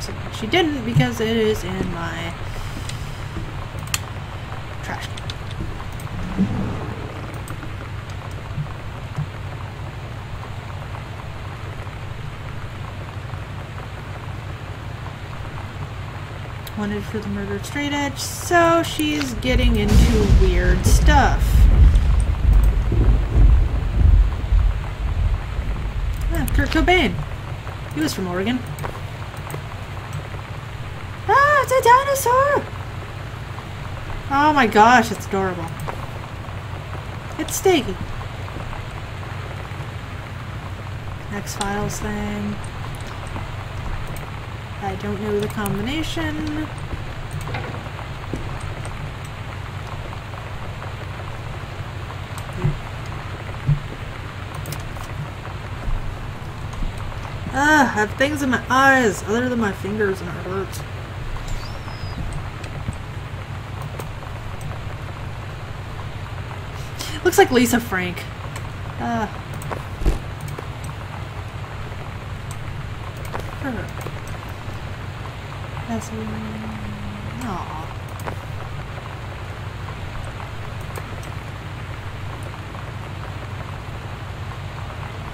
accident. She didn't because it is in my trash can. Wanted for the murdered straight edge, so she's getting into weird stuff. Ah, Kurt Cobain. He was from Oregon. Ah, it's a dinosaur! Oh my gosh, it's adorable. It's Steggy. X-Files thing. I don't know the combination. Ah, I have things in my eyes other than my fingers and it hurts. Looks like Lisa Frank. Her. That's aww.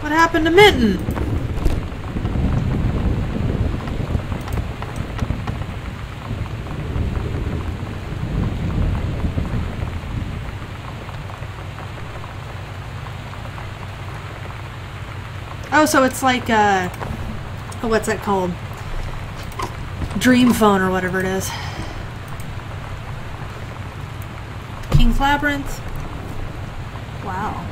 What happened to Mitten? Oh, so it's like, what's that called? Dream Phone or whatever it is. King's Labyrinth. Wow.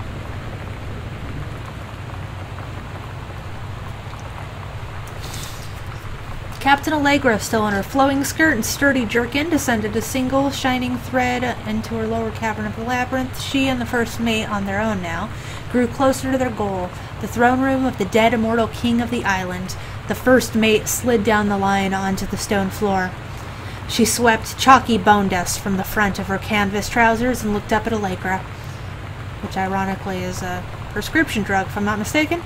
Captain Allegra, still in her flowing skirt and sturdy jerkin, descended a single shining thread into her lower cavern of the labyrinth. She and the first mate, on their own now, grew closer to their goal, the throne room of the dead immortal king of the island. The first mate slid down the line onto the stone floor. She swept chalky bone dust from the front of her canvas trousers and looked up at Allegra, which ironically is a prescription drug, if I'm not mistaken.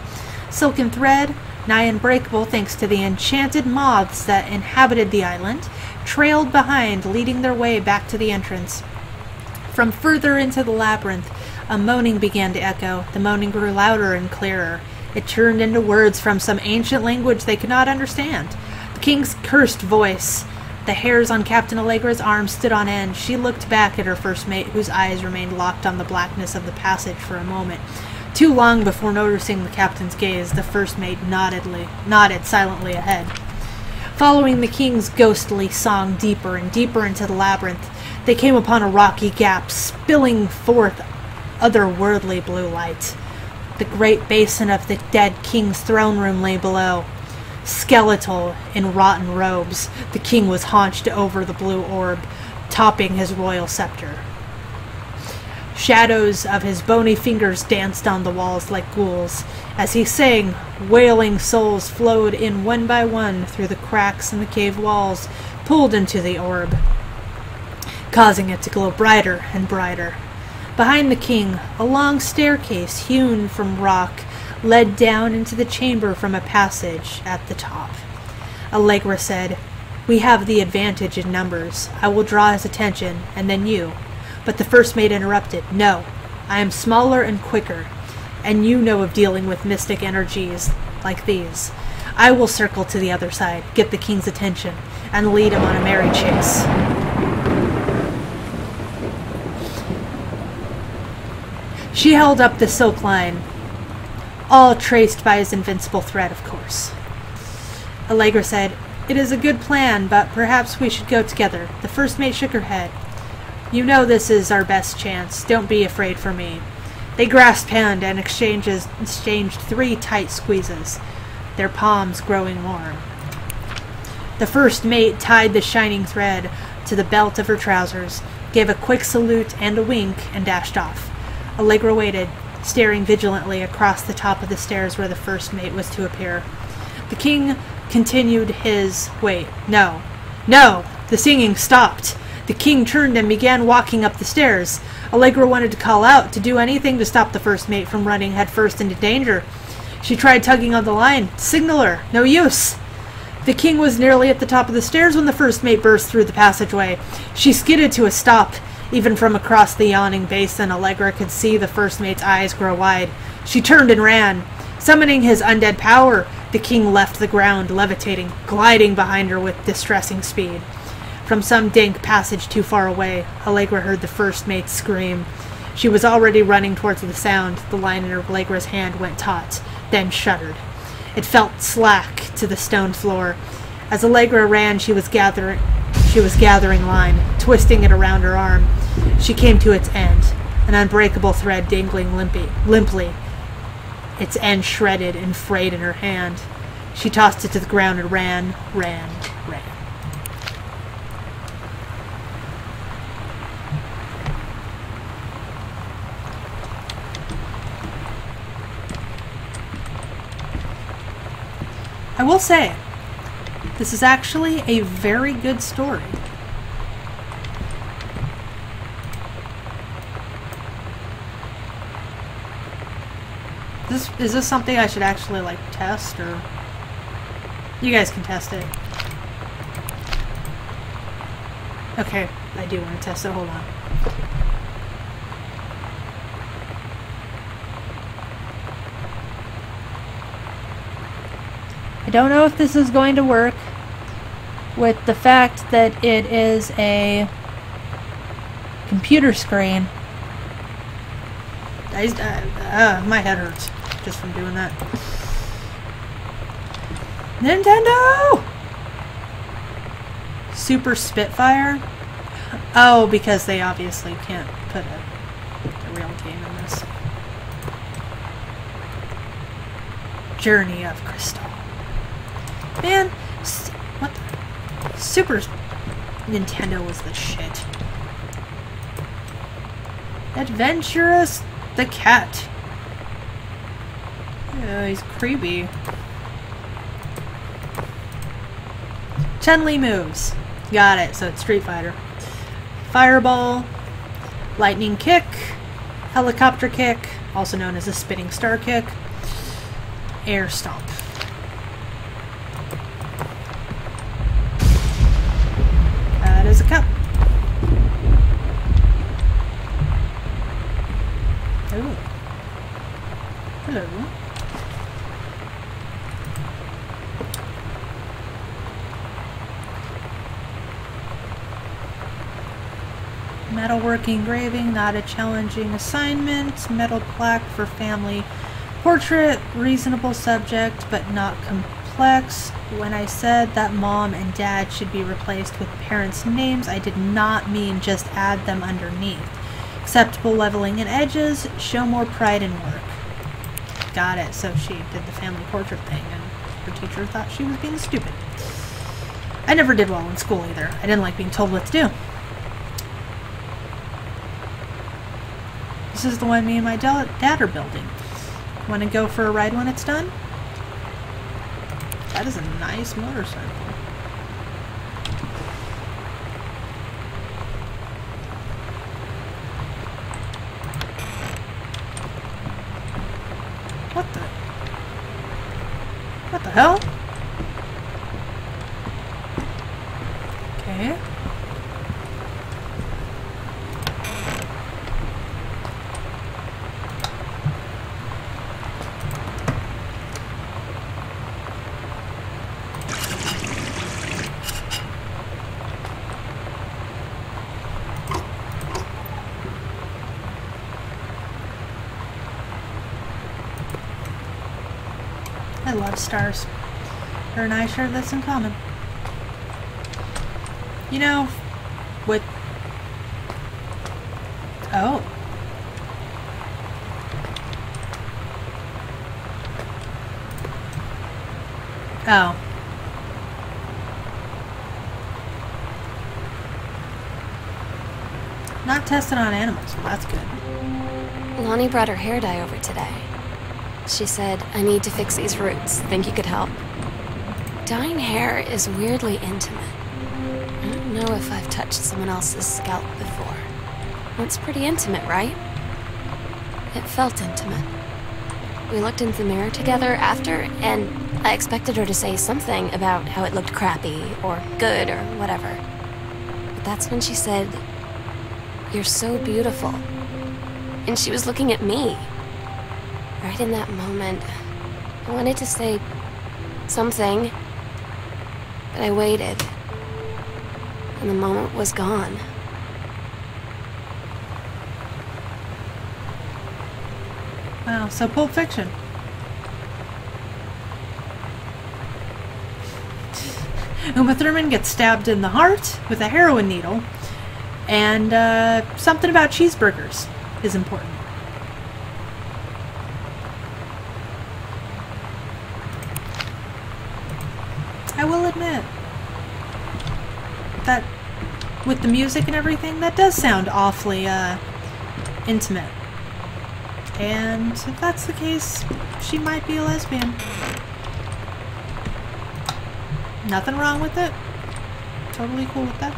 Silken thread, nigh unbreakable thanks to the enchanted moths that inhabited the island, trailed behind, leading their way back to the entrance. From further into the labyrinth, a moaning began to echo. The moaning grew louder and clearer. It turned into words from some ancient language they could not understand. The king's cursed voice. The hairs on Captain Allegra's arm stood on end. She looked back at her first mate, whose eyes remained locked on the blackness of the passage for a moment. Too long before noticing the captain's gaze, the first mate nodded silently ahead. Following the king's ghostly song deeper and deeper into the labyrinth, they came upon a rocky gap, spilling forth otherworldly blue light. The great basin of the dead king's throne room lay below. Skeletal in rotten robes, the king was haunched over the blue orb, topping his royal scepter. Shadows of his bony fingers danced on the walls like ghouls. As he sang, wailing souls flowed in one by one through the cracks in the cave walls, pulled into the orb, causing it to glow brighter and brighter. Behind the king, a long staircase hewn from rock led down into the chamber from a passage at the top. Allegra said, "We have the advantage in numbers. I will draw his attention, and then you." But the first mate interrupted. "No, I am smaller and quicker, and you know of dealing with mystic energies like these. I will circle to the other side, get the king's attention, and lead him on a merry chase." She held up the silk line, all traced by his invincible thread, of course. Allegra said, "It is a good plan, but perhaps we should go together." The first mate shook her head. "You know this is our best chance. Don't be afraid for me." They grasped hand and exchanged 3 tight squeezes, their palms growing warm. The first mate tied the shining thread to the belt of her trousers, gave a quick salute and a wink, and dashed off. Allegra waited, staring vigilantly across the top of the stairs where the first mate was to appear. The king continued his... Wait, no. No! The singing stopped. The king turned and began walking up the stairs. Allegra wanted to call out, to do anything to stop the first mate from running headfirst into danger. She tried tugging on the line. Signal her. No use. The king was nearly at the top of the stairs when the first mate burst through the passageway. She skidded to a stop. Even from across the yawning basin, Allegra could see the first mate's eyes grow wide. She turned and ran. Summoning his undead power, the king left the ground, levitating, gliding behind her with distressing speed. From some dank passage too far away, Allegra heard the first mate scream. She was already running towards the sound. The line in Allegra's hand went taut, then shuddered. It felt slack to the stone floor. As Allegra ran, she was gathering line, twisting it around her arm. She came to its end, an unbreakable thread dangling limply, its end shredded and frayed in her hand. She tossed it to the ground and ran. I will say, this is actually a very good story. Is this something I should actually, like, test, or... You guys can test it. Okay, I do want to test it. Hold on. I don't know if this is going to work with the fact that it is a computer screen. My head hurts just from doing that. Nintendo! Super Spitfire? Oh, because they obviously can't put a real game in this. Journey of Crystal. Man, what the... Super Nintendo was the shit. Adventurous the cat. Yeah, he's creepy. Chun-Li moves. Got it, so it's Street Fighter. Fireball, lightning kick, helicopter kick, also known as a spinning star kick, air stomp. That is a cup. Ooh. Hello. Metalwork engraving, not a challenging assignment. Metal plaque for family portrait, reasonable subject, but not complex. When I said that mom and dad should be replaced with parents' names, I did not mean just add them underneath. Acceptable leveling and edges, show more pride in work. Got it, so she did the family portrait thing, and her teacher thought she was being stupid. I never did well in school either. I didn't like being told what to do. This is the one me and my dad are building. Want to go for a ride when it's done? That is a nice motorcycle. What the hell? Okay. I love stars. Her and I share this in common. You know, with... Oh. Oh. Not tested on animals, well, that's good. Lonnie brought her hair dye over today. She said, I need to fix these roots. Think you could help? Dyeing hair is weirdly intimate. I don't know if I've touched someone else's scalp before. It's pretty intimate, right? It felt intimate. We looked in the mirror together after, and I expected her to say something about how it looked crappy, or good, or whatever. But that's when she said, "You're so beautiful." And she was looking at me. Right in that moment, I wanted to say something, but I waited. And the moment was gone. Wow, so Pulp Fiction. Uma Thurman gets stabbed in the heart with a heroin needle, and something about cheeseburgers is important. I will admit that with the music and everything, that does sound awfully intimate. And if that's the case, she might be a lesbian. Nothing wrong with it. Totally cool with that.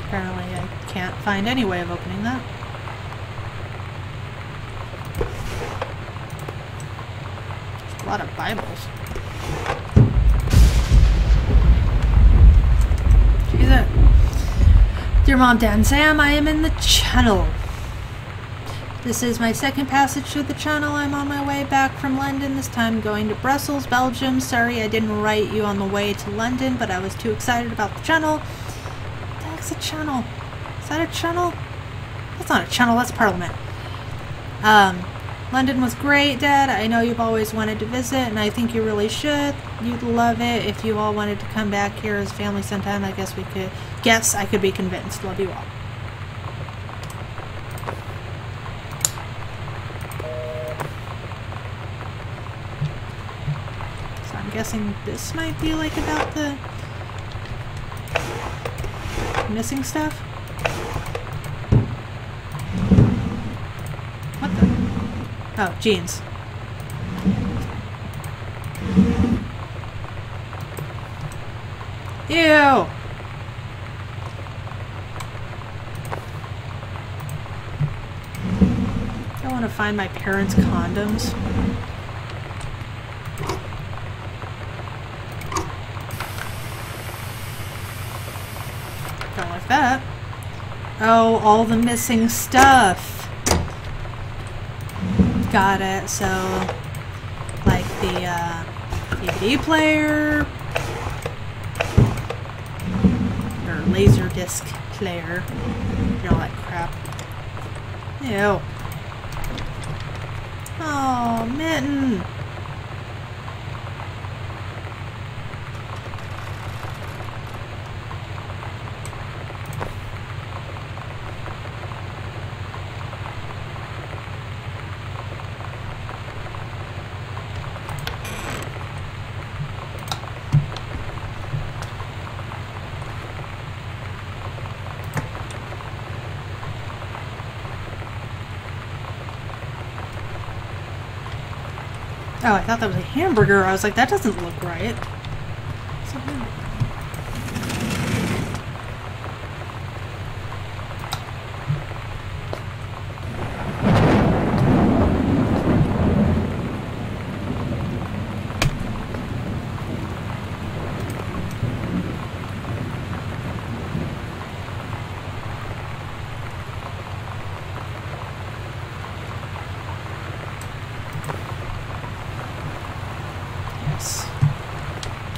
Apparently I can't find any way of opening that. There's a lot of Bibles. She's it. Dear Mom, Dad, and Sam, I am in the channel. This is my second passage through the channel. I'm on my way back from London, this time going to Brussels, Belgium. Sorry I didn't write you on the way to London, but I was too excited about the channel. That's a channel. Is that a channel? That's not a channel, that's Parliament. London was great, Dad. I know you've always wanted to visit, and I think you really should. You'd love it if you all wanted to come back here as a family sometime. I guess I could be convinced. Love you all. So I'm guessing this might be like about the missing stuff. What the? Oh, jeans. Ew! I want to find my parents' condoms. Don't like that. Oh, all the missing stuff. Got it. So, like the DVD player, or laser disc player, and all that crap. Ew. Oh, Mitten. Oh, I thought that was a hamburger. I was like, that doesn't look right. It's a hamburger.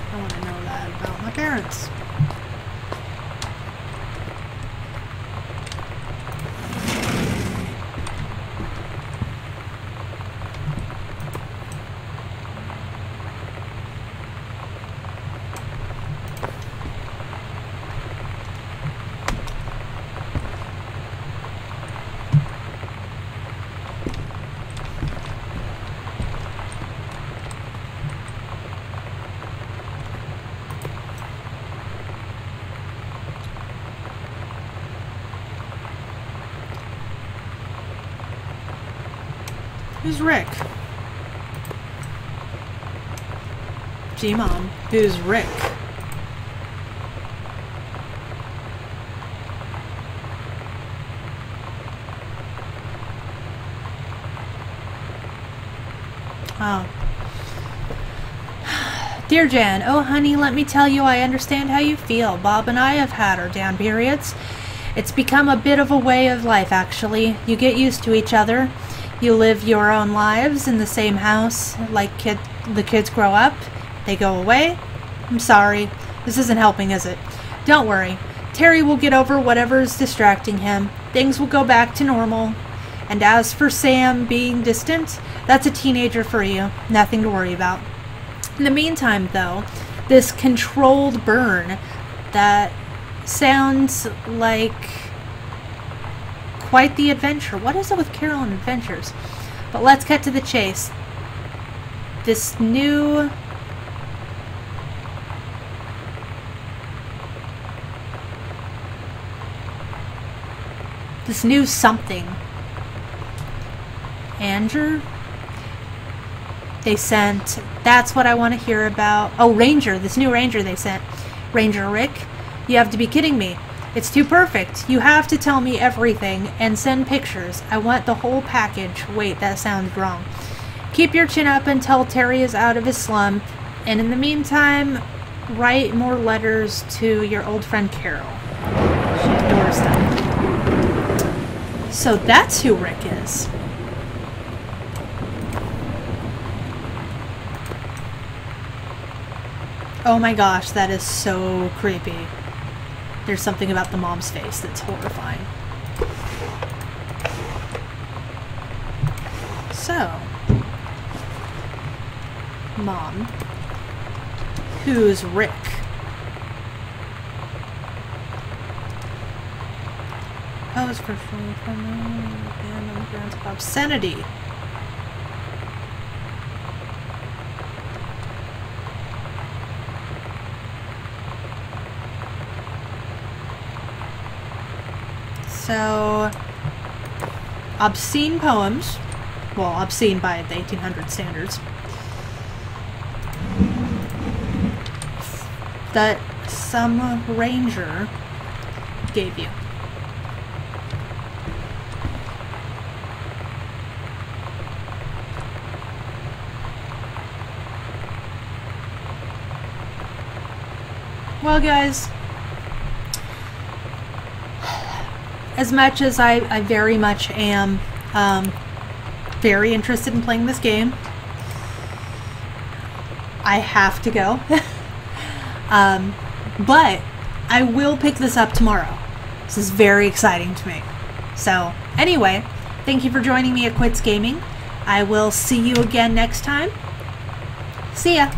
I want to know that about my parents. Who's Rick? G-Mom. Who's Rick? Oh. Dear Jan, oh honey, let me tell you I understand how you feel. Bob and I have had our down periods. It's become a bit of a way of life, actually. You get used to each other. You live your own lives in the same house. Like the kids grow up. They go away. I'm sorry. This isn't helping, is it? Don't worry. Terry will get over whatever's distracting him. Things will go back to normal. And as for Sam being distant, that's a teenager for you. Nothing to worry about. In the meantime, though, this controlled burn that sounds like quite the adventure. What is it with Carolyn Adventures? But let's get to the chase. This new something. Andrew? They sent, that's what I want to hear about. Oh, Ranger, this new Ranger they sent. Ranger Rick, you have to be kidding me. It's too perfect. You have to tell me everything and send pictures. I want the whole package. Wait, that sounds wrong. Keep your chin up until Terry is out of his slump. And in the meantime, write more letters to your old friend Carol. She adores them. So that's who Rick is. Oh my gosh, that is so creepy. There's something about the mom's face that's horrifying. So, Mom, who's Rick? Oh, it's for obscenity. So, obscene poems, well, obscene by the 1800 standards, that some ranger gave you. Well, guys, as much as I very much am very interested in playing this game, I have to go. But I will pick this up tomorrow. This is very exciting to me. So anyway, thank you for joining me at Quits Gaming. I will see you again next time. See ya!